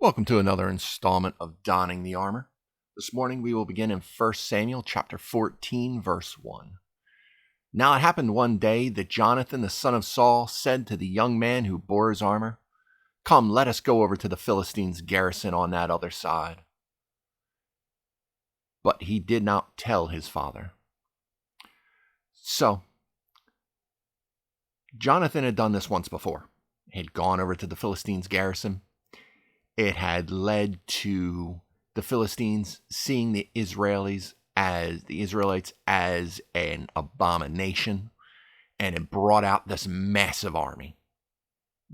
Welcome to another installment of Donning the Armor. This morning we will begin in 1 Samuel chapter 14, verse 1. Now it happened one day that Jonathan the son of Saul said to the young man who bore his armor, "Come, let us go over to the Philistines' garrison on that other side." But he did not tell his father. So, Jonathan had done this once before. He had gone over to the Philistines' garrison. It had led to the Philistines seeing the Israelites as an abomination, and it brought out this massive army,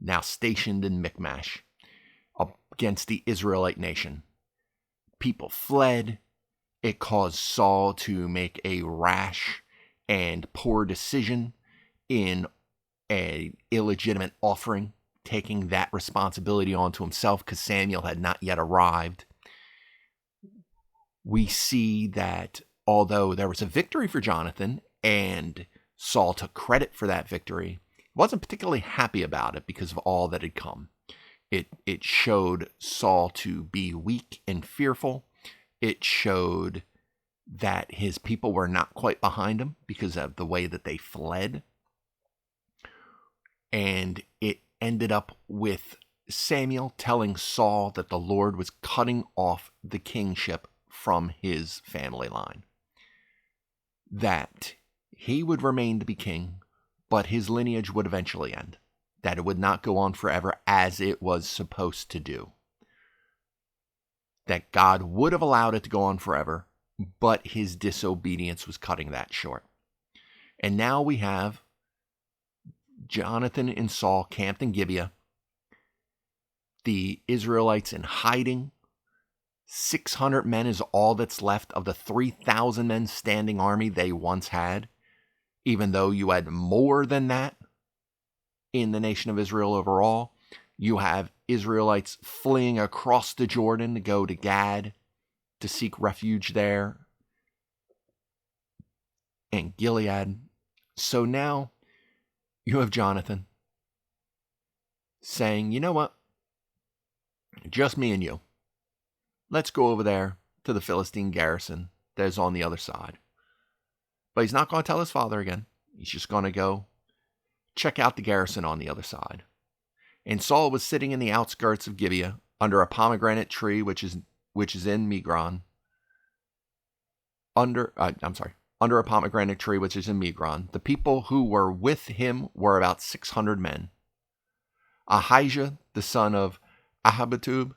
now stationed in Michmash, against the Israelite nation. People fled. It caused Saul to make a rash and poor decision in an illegitimate offering, taking that responsibility onto himself because Samuel had not yet arrived. We see that although there was a victory for Jonathan and Saul took credit for that victory, he wasn't particularly happy about it because of all that had come. It showed Saul to be weak and fearful. It showed that his people were not quite behind him because of the way that they fled. And it ended up with Samuel telling Saul that the Lord was cutting off the kingship from his family line. That he would remain to be king, but his lineage would eventually end. That it would not go on forever as it was supposed to do. That God would have allowed it to go on forever, but his disobedience was cutting that short. And now we have Jonathan and Saul camped in Gibeah, the Israelites in hiding. 600 men is all that's left of the 3,000 men standing army they once had, even though you had more than that in the nation of Israel overall. You have Israelites fleeing across the Jordan to go to Gad to seek refuge there and Gilead. So now you have Jonathan saying, you know what? Just me and you. Let's go over there to the Philistine garrison that is on the other side. But he's not going to tell his father again. He's just going to go check out the garrison on the other side. And Saul was sitting in the outskirts of Gibeah under a pomegranate tree, which is in Migron. Under a pomegranate tree, which is in Migron. The people who were with him were about 600 men. Ahijah, the son of Ahitub,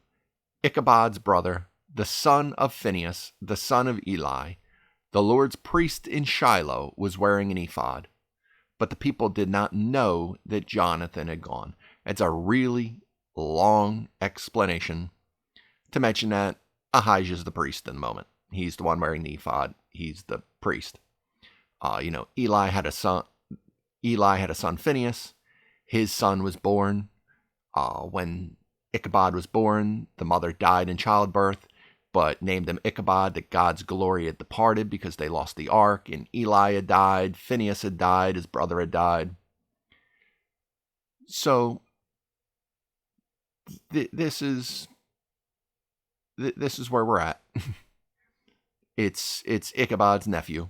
Ichabod's brother, the son of Phinehas, the son of Eli, the Lord's priest in Shiloh, was wearing an ephod. But the people did not know that Jonathan had gone. It's a really long explanation to mention that Ahijah's the priest in the moment. He's the one wearing the ephod. He's the priest. Eli had a son Phinehas. His son was born. When Ichabod was born, the mother died in childbirth, but named him Ichabod, that God's glory had departed because they lost the ark, and Eli had died, Phinehas had died, his brother had died. So this is where we're at. It's Ichabod's nephew.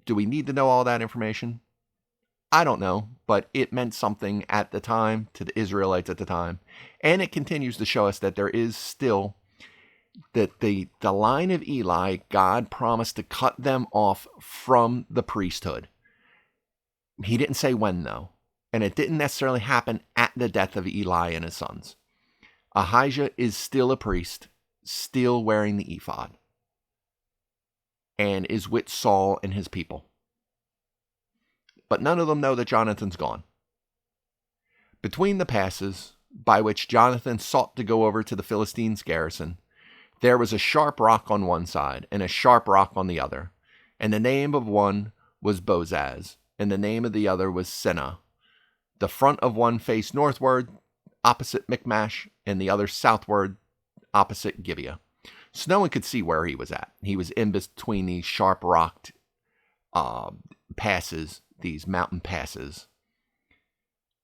Do we need to know all that information? I don't know, but it meant something at the time to the Israelites at the time. And it continues to show us that there is still, that the line of Eli, God promised to cut them off from the priesthood. He didn't say when, though. And it didn't necessarily happen at the death of Eli and his sons. Ahijah is still a priest, still wearing the ephod, and is with Saul and his people. But none of them know that Jonathan's gone. Between the passes by which Jonathan sought to go over to the Philistines' garrison, there was a sharp rock on one side and a sharp rock on the other, and the name of one was Bozaz, and the name of the other was Seneh. The front of one faced northward, opposite Michmash, and the other southward, opposite Gibeah. So no one could see where he was at. He was in between these sharp-rocked passes, these mountain passes.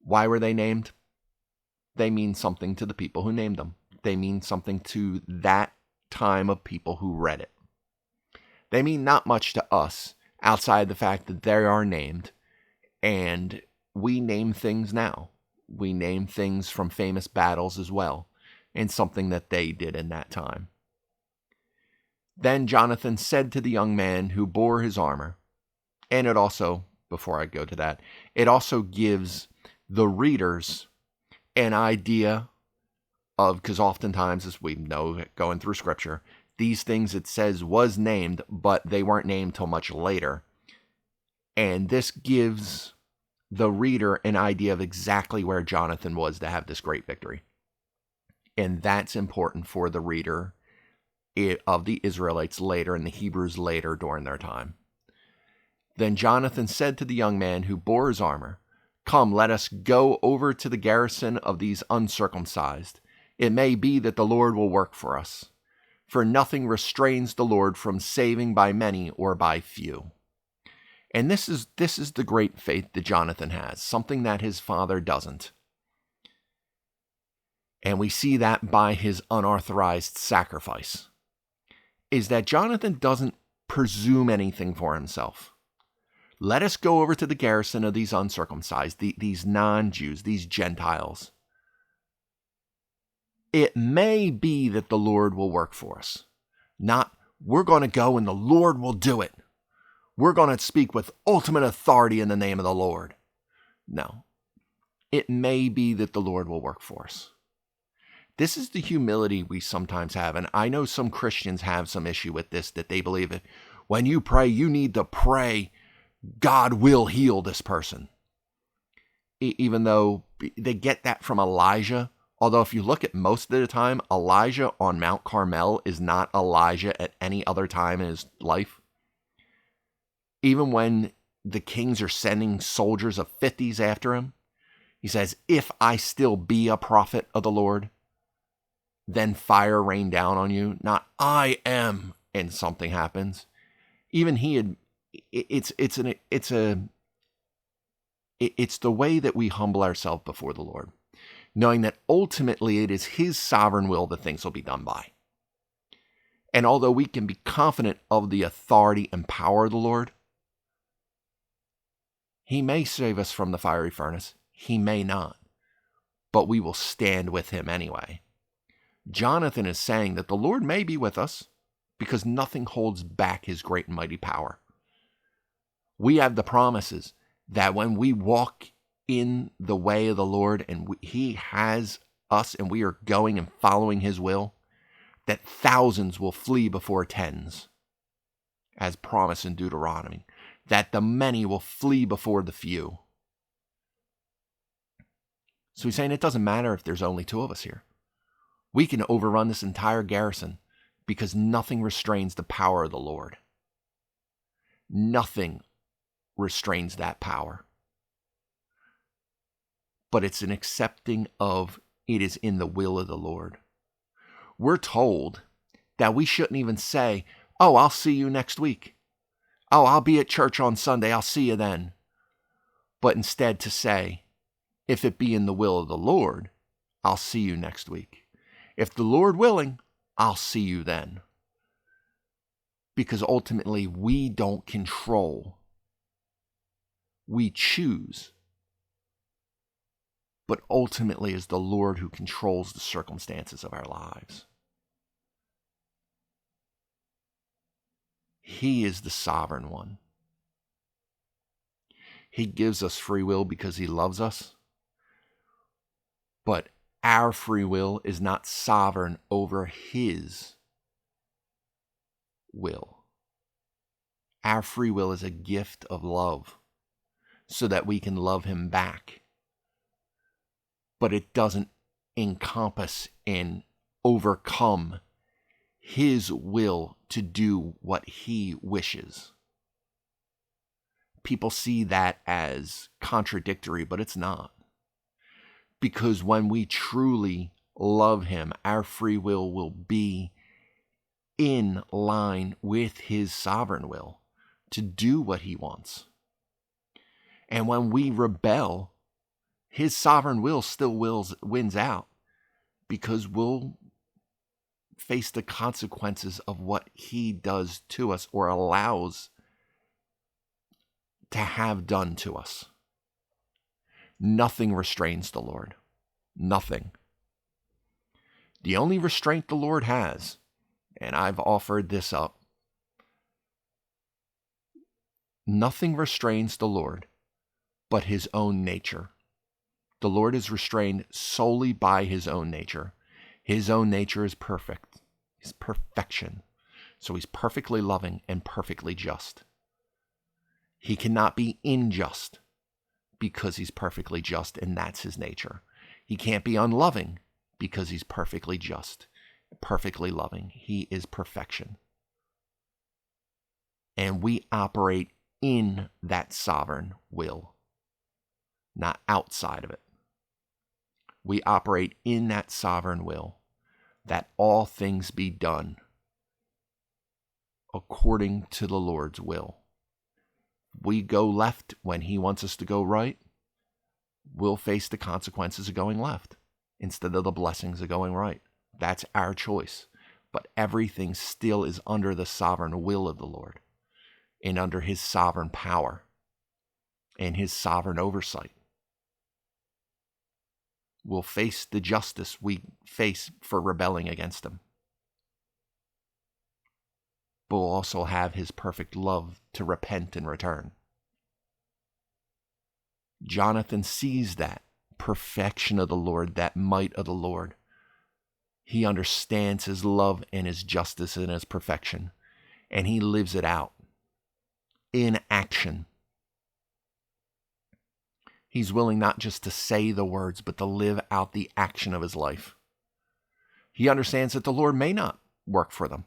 Why were they named? They mean something to the people who named them. they mean something to that time of people who read it. They mean not much to us outside the fact that they are named, and we name things now. We name things from famous battles as well, and something that they did in that time. Then Jonathan said to the young man who bore his armor, and it also, before I go to that, it also gives the readers an idea of, because oftentimes, as we know going through scripture, these things it says was named, but they weren't named till much later. And this gives the reader an idea of exactly where Jonathan was to have this great victory. And that's important for the reader of the Israelites later and the Hebrews later during their time. Then Jonathan said to the young man who bore his armor, "Come, let us go over to the garrison of these uncircumcised. It may be that the Lord will work for us. For nothing restrains the Lord from saving by many or by few." And this is the great faith that Jonathan has, something that his father doesn't. And we see that by his unauthorized sacrifice, is that Jonathan doesn't presume anything for himself. Let us go over to the garrison of these uncircumcised, these non-Jews, these Gentiles. It may be that the Lord will work for us. Not, we're going to go and the Lord will do it. We're going to speak with ultimate authority in the name of the Lord. No. It may be that the Lord will work for us. This is the humility we sometimes have, and I know some Christians have some issue with this, that they believe that when you pray, you need to pray, God will heal this person. Even though they get that from Elijah. Although if you look at most of the time, Elijah on Mount Carmel is not Elijah at any other time in his life. Even when the kings are sending soldiers of 50s after him, he says, "If I still be a prophet of the Lord, then fire rain down on you." Not, "I am," and something happens. Even he had, it's the way that we humble ourselves before the Lord, knowing that ultimately it is his sovereign will that things will be done by. And although we can be confident of the authority and power of the Lord, he may save us from the fiery furnace. He may not. But we will stand with him anyway. Jonathan is saying that the Lord may be with us because nothing holds back his great and mighty power. We have the promises that when we walk in the way of the Lord and he has us and we are going and following his will, that thousands will flee before tens, as promised in Deuteronomy, that the many will flee before the few. So he's saying it doesn't matter if there's only 2 of us here. We can overrun this entire garrison because nothing restrains the power of the Lord. Nothing restrains that power. But it's an accepting of it is in the will of the Lord. We're told that we shouldn't even say, "Oh, I'll see you next week. Oh, I'll be at church on Sunday. I'll see you then." But instead to say, "If it be in the will of the Lord, I'll see you next week. If the Lord willing, I'll see you then." Because ultimately we don't control. We choose. But ultimately it's the Lord who controls the circumstances of our lives. He is the sovereign one. He gives us free will because he loves us. But our free will is not sovereign over his will. Our free will is a gift of love so that we can love him back. But it doesn't encompass and overcome his will to do what he wishes. People see that as contradictory, but it's not. Because when we truly love him, our free will be in line with his sovereign will to do what he wants. And when we rebel, his sovereign will still wins out because we'll face the consequences of what he does to us or allows to have done to us. Nothing restrains the Lord. Nothing. The only restraint the Lord has, and I've offered this up, nothing restrains the Lord but his own nature. The Lord is restrained solely by his own nature. His own nature is perfect. He's perfection. So he's perfectly loving and perfectly just. He cannot be unjust because he's perfectly just, and that's his nature. He can't be unloving because he's perfectly just, perfectly loving. He is perfection. And we operate in that sovereign will, not outside of it. We operate in that sovereign will, that all things be done according to the Lord's will. We go left when he wants us to go right, we'll face the consequences of going left instead of the blessings of going right. That's our choice. But everything still is under the sovereign will of the Lord and under his sovereign power and his sovereign oversight. We'll face the justice we face for rebelling against him. But we'll also have his perfect love to repent and return. Jonathan sees that perfection of the Lord, that might of the Lord. He understands his love and his justice and his perfection, and he lives it out in action. He's willing not just to say the words, but to live out the action of his life. He understands that the Lord may not work for them,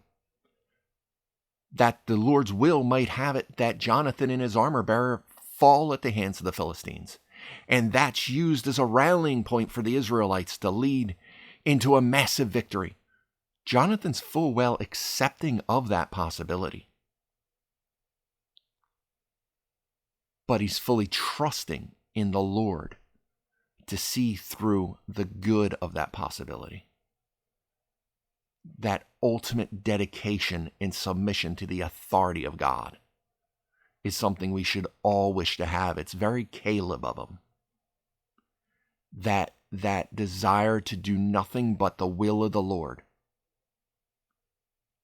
that the Lord's will might have it that Jonathan and his armor bearer fall at the hands of the Philistines. And that's used as a rallying point for the Israelites to lead into a massive victory. Jonathan's full well accepting of that possibility. But he's fully trusting in the Lord to see through the good of that possibility. That ultimate dedication and submission to the authority of God is something we should all wish to have. It's very Caleb of him. That desire to do nothing but the will of the Lord,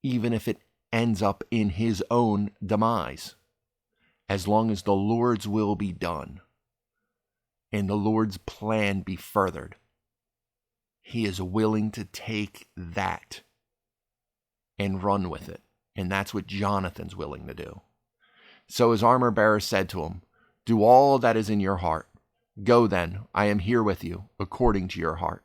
even if it ends up in his own demise, as long as the Lord's will be done and the Lord's plan be furthered. He is willing to take that and run with it. And that's what Jonathan's willing to do. So his armor bearer said to him, "Do all that is in your heart. Go then, I am here with you, according to your heart."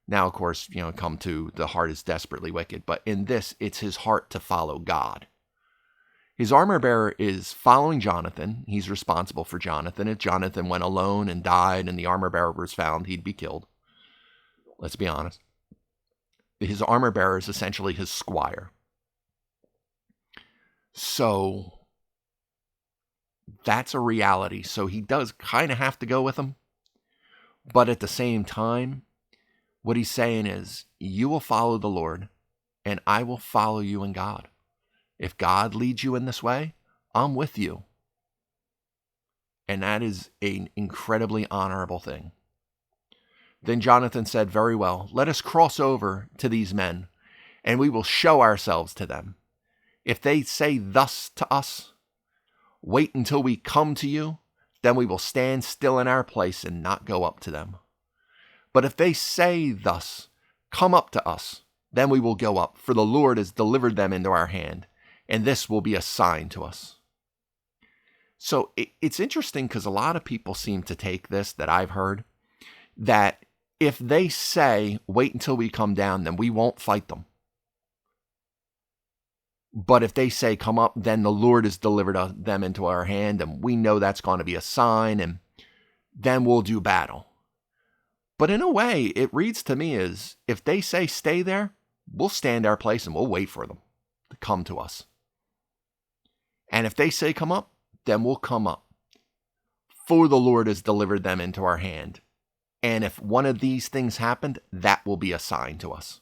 Now, of course, come to the heart is desperately wicked. But in this, it's his heart to follow God. His armor bearer is following Jonathan. He's responsible for Jonathan. If Jonathan went alone and died and the armor bearer was found, he'd be killed. Let's be honest. His armor bearer is essentially his squire. So that's a reality. So he does kind of have to go with him. But at the same time, what he's saying is, you will follow the Lord, and I will follow you in God. If God leads you in this way, I'm with you. And that is an incredibly honorable thing. Then Jonathan said, "Very well, let us cross over to these men, and we will show ourselves to them. If they say thus to us, 'Wait until we come to you,' then we will stand still in our place and not go up to them. But if they say thus, 'Come up to us,' then we will go up, for the Lord has delivered them into our hand, and this will be a sign to us." So it's interesting because a lot of people seem to take this, that I've heard, that if they say, "Wait until we come down," then we won't fight them. But if they say, "Come up," then the Lord has delivered them into our hand, and we know that's going to be a sign, and then we'll do battle. But in a way, it reads to me as, if they say stay there, we'll stand our place and we'll wait for them to come to us. And if they say come up, then we'll come up. For the Lord has delivered them into our hand. And if one of these things happened, that will be a sign to us.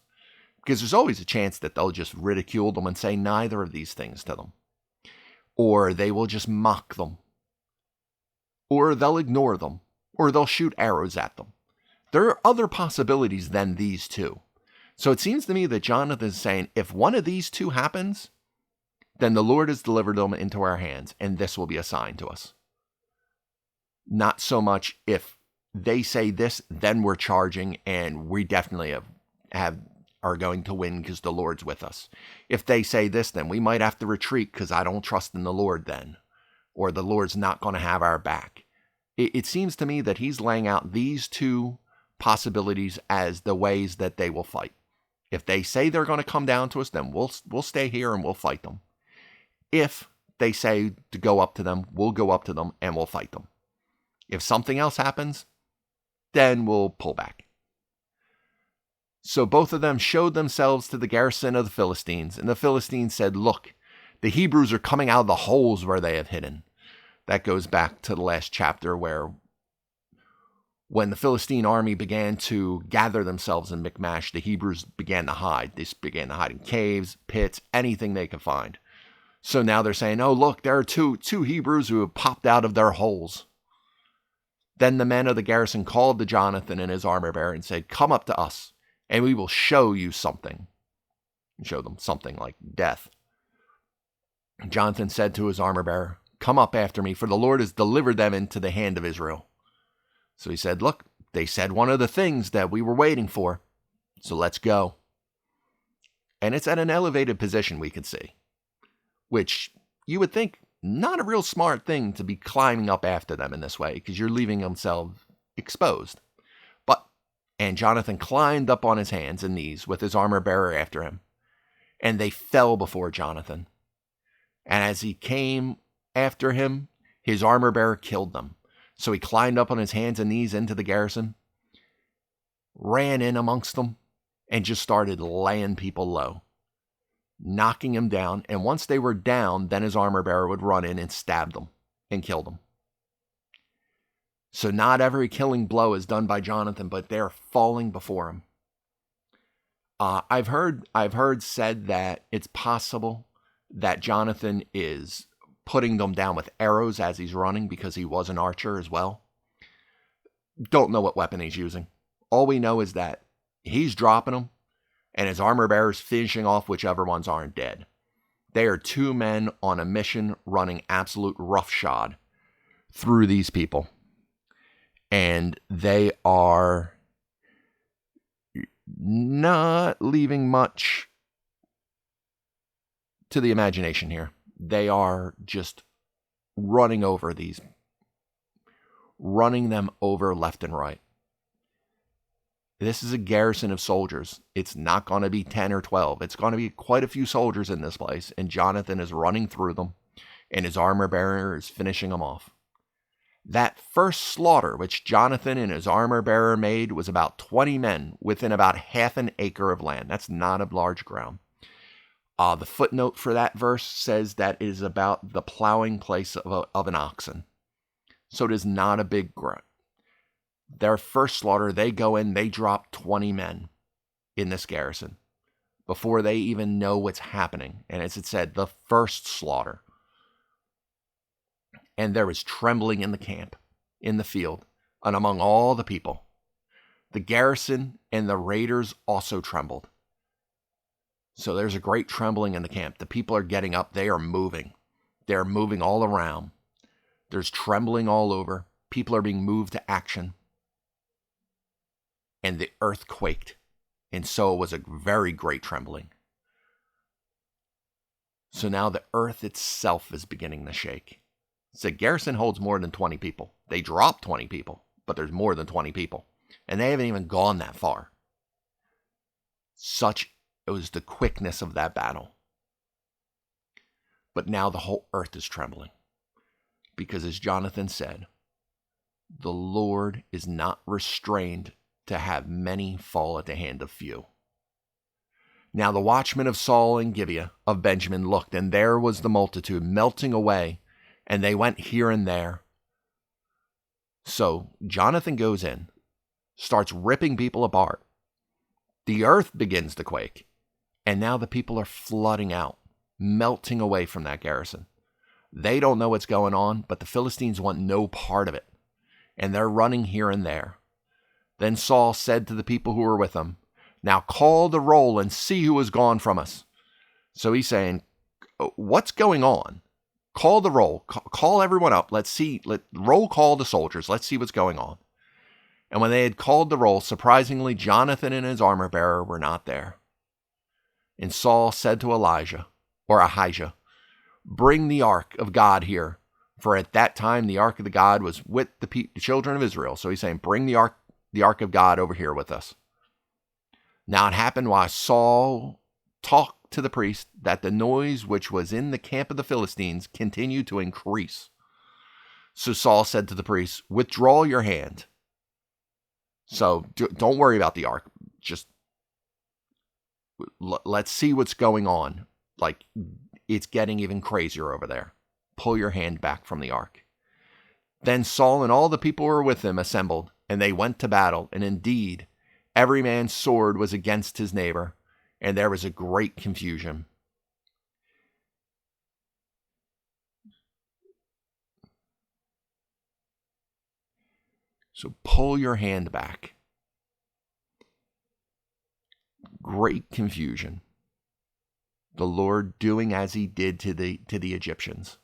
Because there's always a chance that they'll just ridicule them and say neither of these things to them. Or they will just mock them. Or they'll ignore them. Or they'll shoot arrows at them. There are other possibilities than these two. So it seems to me that Jonathan is saying, if one of these two happens, then the Lord has delivered them into our hands, and this will be a sign to us. Not so much if they say this, then we're charging, and we definitely are going to win because the Lord's with us. If they say this, then we might have to retreat because I don't trust in the Lord then, or the Lord's not going to have our back. It seems to me that he's laying out these two possibilities as the ways that they will fight. If they say they're going to come down to us, then we'll stay here and we'll fight them. If they say to go up to them, we'll go up to them and we'll fight them. If something else happens, then we'll pull back. So both of them showed themselves to the garrison of the Philistines, and the Philistines said, look, the Hebrews are coming out of the holes where they have hidden. That goes back to the last chapter where when the Philistine army began to gather themselves in Michmash, the Hebrews began to hide. They began to hide in caves, pits, anything they could find. So now they're saying, oh, look, there are two Hebrews who have popped out of their holes. Then the men of the garrison called to Jonathan and his armor bearer and said, come up to us, and we will show you something. And show them something like death. Jonathan said to his armor bearer, come up after me, for the Lord has delivered them into the hand of Israel. So he said, look, they said one of the things that we were waiting for, so let's go. And it's at an elevated position we can see, which you would think not a real smart thing to be climbing up after them in this way, because you're leaving themselves exposed. And Jonathan climbed up on his hands and knees with his armor bearer after him, and they fell before Jonathan. And as he came after him, his armor bearer killed them. So he climbed up on his hands and knees into the garrison, ran in amongst them, and just started laying people low, knocking them down. And once they were down, then his armor bearer would run in and stab them and kill them. So not every killing blow is done by Jonathan, but they're falling before him. I've heard said that it's possible that Jonathan is putting them down with arrows as he's running because he was an archer as well. Don't know what weapon he's using. All we know is that he's dropping them, and his armor bearer's finishing off whichever ones aren't dead. They are two men on a mission running absolute roughshod through these people. And they are not leaving much to the imagination here. They are just running them over left and right. This is a garrison of soldiers. It's not going to be 10 or 12. It's going to be quite a few soldiers in this place. And Jonathan is running through them, and his armor bearer is finishing them off. That first slaughter which Jonathan and his armor bearer made was about 20 men within about half an acre of land. That's not a large ground. The footnote for that verse says that it is about the plowing place of an oxen. So it is not a big ground. Their first slaughter, they go in, they drop 20 men in this garrison before they even know what's happening. And as it said, the first slaughter. And there was trembling in the camp, in the field, and among all the people. The garrison and the raiders also trembled. So there's a great trembling in the camp. The people are getting up. They are moving. They're moving all around. There's trembling all over. People are being moved to action. And the earth quaked. And so it was a very great trembling. So now the earth itself is beginning to shake. So garrison holds more than 20 people. They drop 20 people, but there's more than 20 people. And they haven't even gone that far. Such it was the quickness of that battle. But now the whole earth is trembling. Because as Jonathan said, the Lord is not restrained to have many fall at the hand of few. Now the watchmen of Saul and Gibeah of Benjamin looked, and there was the multitude melting away, and they went here and there. So Jonathan goes in, starts ripping people apart. The earth begins to quake. And now the people are flooding out, melting away from that garrison. They don't know what's going on, but the Philistines want no part of it. And they're running here and there. Then Saul said to the people who were with him, "Now call the roll and see who has gone from us." So he's saying, what's going on? Call the roll. Call everyone up. Let's see. Roll call the soldiers. Let's see what's going on. And when they had called the roll, surprisingly, Jonathan and his armor bearer were not there. And Saul said to Ahijah, "Bring the ark of God here." For at that time, the ark of the God was with the children of Israel. So he's saying, bring the ark of God over here with us. Now it happened while Saul talked to the priest that the noise which was in the camp of the Philistines continued to increase. So Saul said to the priest, "Withdraw your hand." So don't worry about the ark. Just let's see what's going on. Like, it's getting even crazier over there. Pull your hand back from the ark. Then Saul and all the people who were with him assembled, and they went to battle. And indeed, every man's sword was against his neighbor, and there was a great confusion. So pull your hand back. Great confusion. The Lord doing as he did to the Egyptians.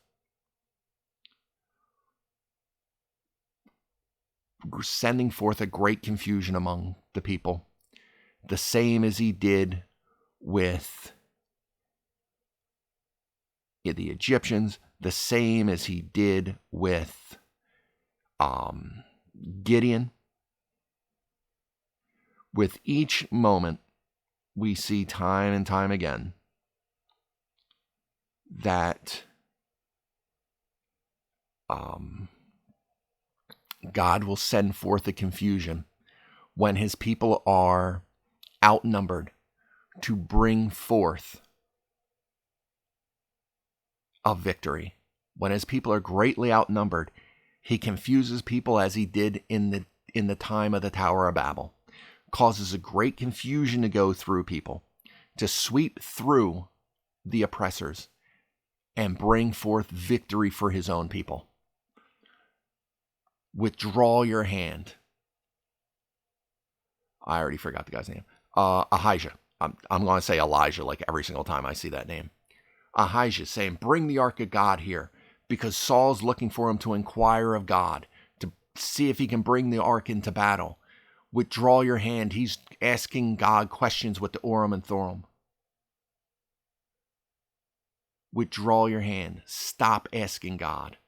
Sending forth a great confusion among the people. The same as he did with the Egyptians. The same as he did with Gideon. With each moment, we see time and time again that God will send forth a confusion when his people are outnumbered to bring forth a victory. When his people are greatly outnumbered, he confuses people as he did in the time of the Tower of Babel. Causes a great confusion to go through people, to sweep through the oppressors and bring forth victory for his own people. Withdraw your hand. I already forgot the guy's name. Ahijah. I'm going to say Elijah like every single time I see that name. Ahijah saying, "Bring the ark of God here," because Saul's looking for him to inquire of God, to see if he can bring the ark into battle. Withdraw your hand. He's asking God questions with the Urim and Thummim. Withdraw your hand. Stop asking God.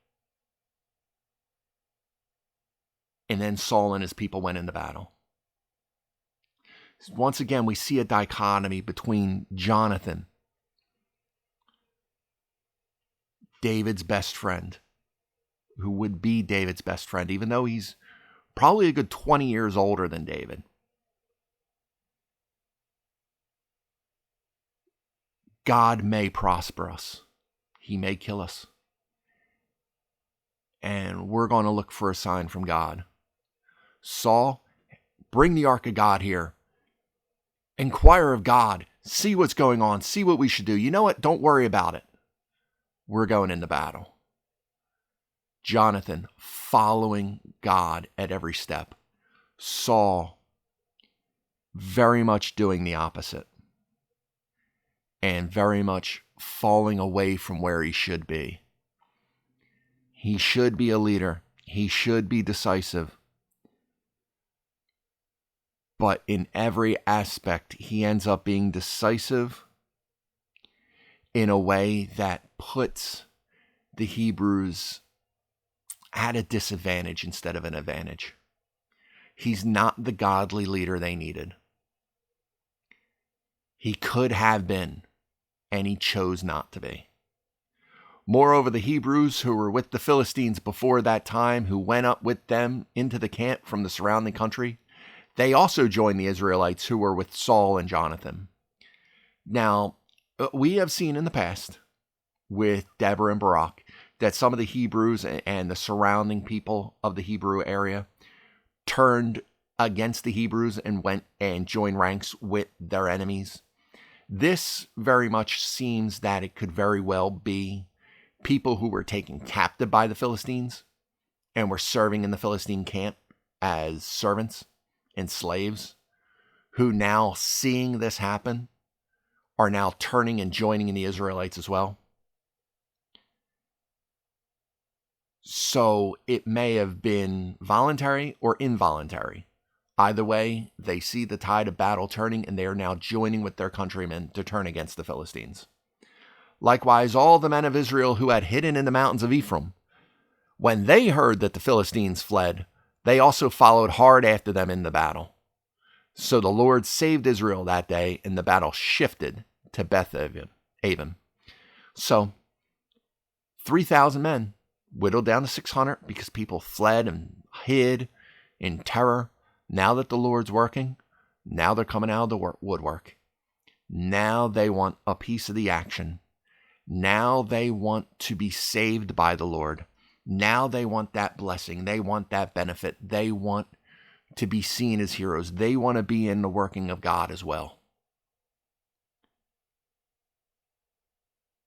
And then Saul and his people went into battle. Once again, we see a dichotomy between Jonathan, David's best friend, who would be David's best friend, even though he's probably a good 20 years older than David. God may prosper us. He may kill us. And we're going to look for a sign from God. Saul, bring the ark of God here. Inquire of God. See what's going on. See what we should do. You know what? Don't worry about it. We're going into battle. Jonathan following God at every step. Saul very much doing the opposite. And very much falling away from where he should be. He should be a leader. He should be decisive. But in every aspect, he ends up being decisive in a way that puts the Hebrews at a disadvantage instead of an advantage. He's not the godly leader they needed. He could have been, and he chose not to be. Moreover, the Hebrews who were with the Philistines before that time, who went up with them into the camp from the surrounding country, they also joined the Israelites who were with Saul and Jonathan. Now, we have seen in the past with Deborah and Barak that some of the Hebrews and the surrounding people of the Hebrew area turned against the Hebrews and went and joined ranks with their enemies. This very much seems that it could very well be people who were taken captive by the Philistines and were serving in the Philistine camp as servants and slaves, who now, seeing this happen, are now turning and joining in the Israelites as well. So it may have been voluntary or involuntary. Either way, they see the tide of battle turning, and they are now joining with their countrymen to turn against the Philistines. Likewise, all the men of Israel who had hidden in the mountains of Ephraim, when they heard that the Philistines fled, they also followed hard after them in the battle. So the Lord saved Israel that day, and the battle shifted to Beth-aven. So 3,000 men whittled down to 600 because people fled and hid in terror. Now that the Lord's working, now they're coming out of the woodwork. Now they want a piece of the action. Now they want to be saved by the Lord. Now they want that blessing. They want that benefit. They want to be seen as heroes. They want to be in the working of God as well.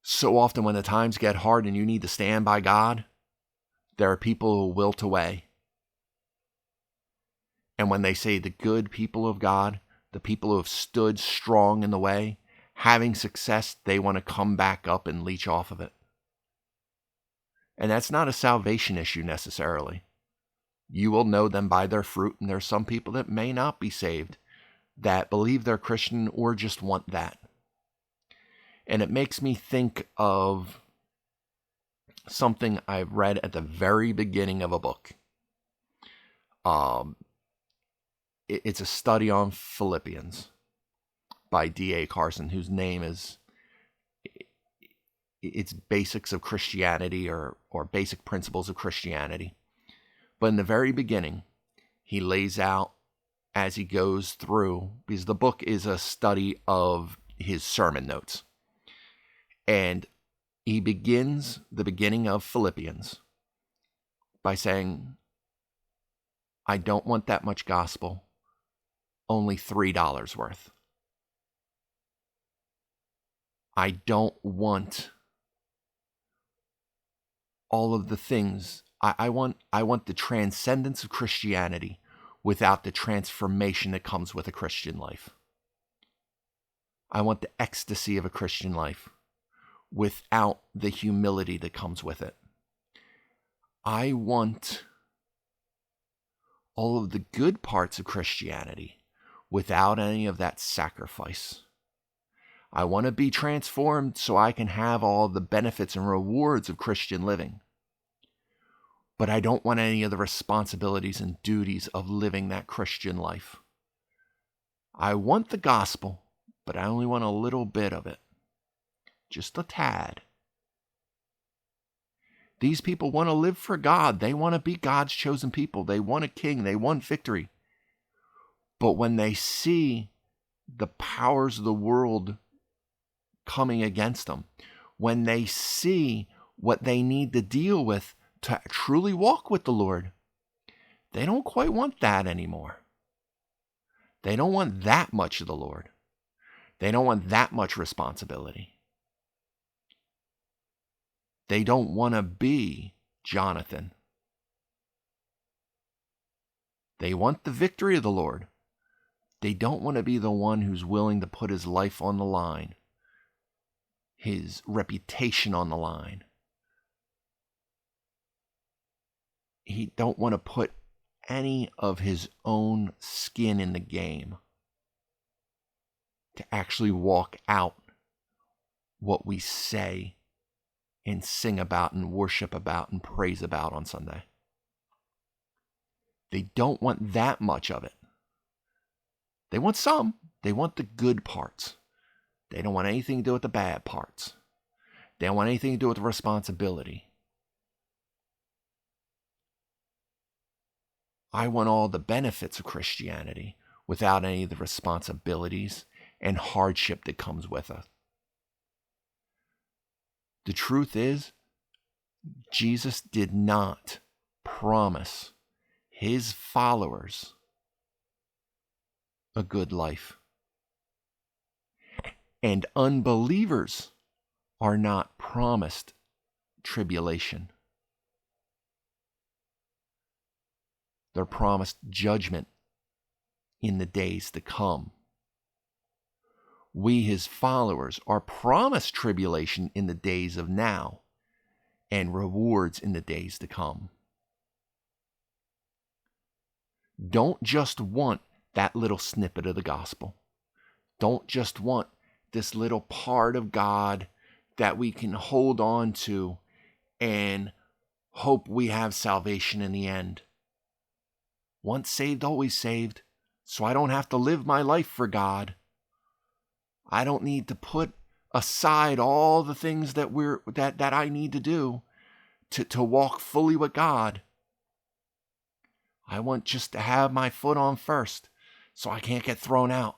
So often when the times get hard and you need to stand by God, there are people who wilt away. And when they say the good people of God, the people who have stood strong in the way, having success, they want to come back up and leech off of it. And that's not a salvation issue necessarily. You will know them by their fruit, and there are some people that may not be saved, that believe they're Christian or just want that. And it makes me think of something I read at the very beginning of a book. It's a study on Philippians by D.A. Carson, whose name is, it's Basics of Christianity or Basic Principles of Christianity. But in the very beginning, he lays out as he goes through, because the book is a study of his sermon notes. And he begins the beginning of Philippians by saying, I don't want that much gospel, only $3 worth. I don't want all of the things. I want the transcendence of Christianity without the transformation that comes with a Christian life. I want the ecstasy of a Christian life without the humility that comes with it. I want all of the good parts of Christianity without any of that sacrifice. I want to be transformed so I can have all the benefits and rewards of Christian living. But I don't want any of the responsibilities and duties of living that Christian life. I want the gospel, but I only want a little bit of it. Just a tad. These people want to live for God. They want to be God's chosen people. They want a king. They want victory. But when they see the powers of the world coming against them, when they see what they need to deal with to truly walk with the Lord, they don't quite want that anymore. They don't want that much of the Lord. They don't want that much responsibility. They don't want to be Jonathan. They want the victory of the Lord. They don't want to be the one who's willing to put his life on the line, his reputation on the line. He don't want to put any of his own skin in the game to actually walk out what we say and sing about and worship about and praise about on Sunday. They don't want that much of it. They want some. They want the good parts. They don't want anything to do with the bad parts. They don't want anything to do with the responsibility. I want all the benefits of Christianity without any of the responsibilities and hardship that comes with it. The truth is, Jesus did not promise his followers a good life. And unbelievers are not promised tribulation. They're promised judgment in the days to come. We, his followers, are promised tribulation in the days of now and rewards in the days to come. Don't just want that little snippet of the gospel. Don't just want this little part of God that we can hold on to and hope we have salvation in the end. Once saved, always saved. So I don't have to live my life for God. I don't need to put aside all the things that I need to do to walk fully with God. I want just to have my foot on first so I can't get thrown out.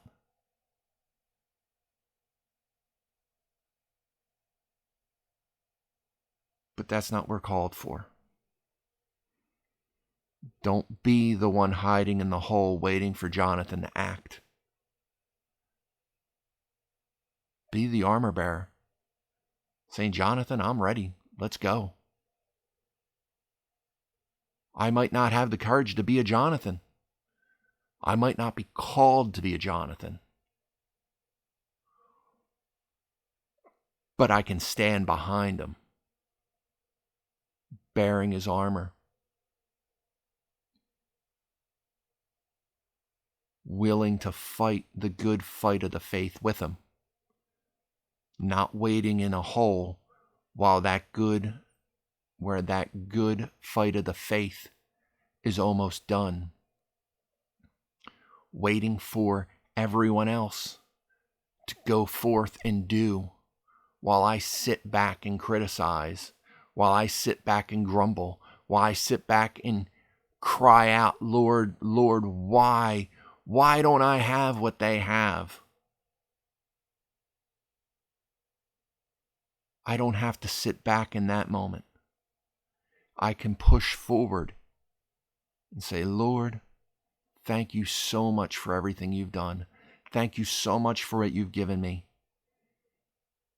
But that's not what we're called for. Don't be the one hiding in the hole waiting for Jonathan to act. Be the armor bearer, saying, Jonathan, I'm ready. Let's go. I might not have the courage to be a Jonathan. I might not be called to be a Jonathan. But I can stand behind him, bearing his armor, willing to fight the good fight of the faith with him, not waiting in a hole while that good fight of the faith is almost done, waiting for everyone else to go forth and do, while I sit back and criticize, while I sit back and grumble, while I sit back and cry out, Lord, Lord, why don't I have what they have? I don't have to sit back in that moment. I can push forward and say, Lord, thank you so much for everything you've done. Thank you so much for what you've given me.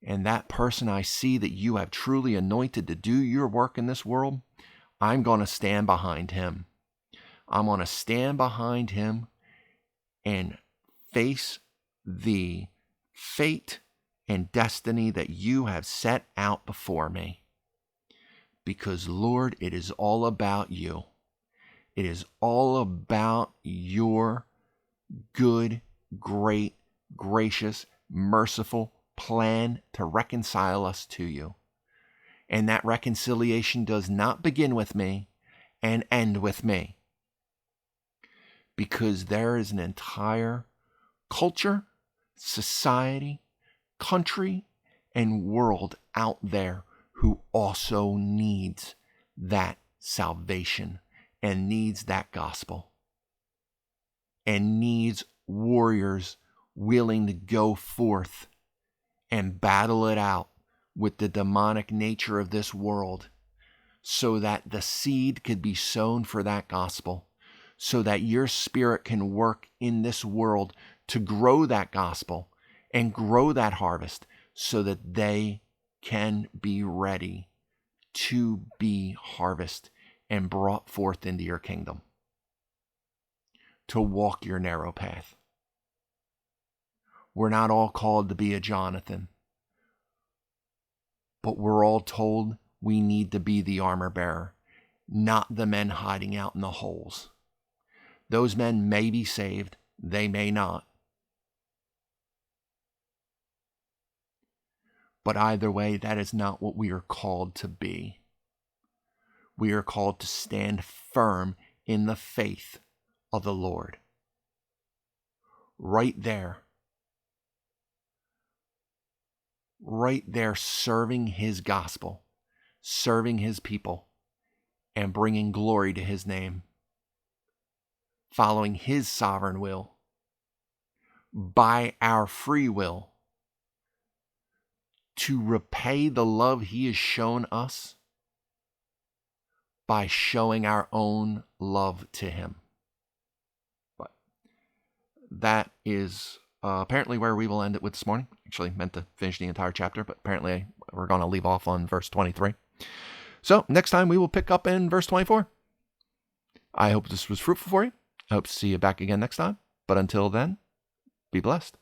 And that person I see that you have truly anointed to do your work in this world, I'm going to stand behind him. I'm going to stand behind him and face the fate and destiny that you have set out before me. Because, Lord, it is all about you. It is all about your good, great, gracious, merciful plan to reconcile us to you. And that reconciliation does not begin with me and end with me. Because there is an entire culture, society, country, and world out there who also needs that salvation and needs that gospel and needs warriors willing to go forth and battle it out with the demonic nature of this world so that the seed could be sown for that gospel, so that your spirit can work in this world to grow that gospel and grow that harvest so that they can be ready to be harvested and brought forth into your kingdom, to walk your narrow path. We're not all called to be a Jonathan, but we're all told we need to be the armor bearer, not the men hiding out in the holes. Those men may be saved, they may not. But either way, that is not what we are called to be. We are called to stand firm in the faith of the Lord. Right there, serving his gospel, serving his people, and bringing glory to his name, following his sovereign will, by our free will, to repay the love he has shown us by showing our own love to him. But that is apparently where we will end it with this morning. Actually meant to finish the entire chapter, but apparently we're going to leave off on verse 23. So next time we will pick up in verse 24. I hope this was fruitful for you. I hope to see you back again next time. But until then, be blessed.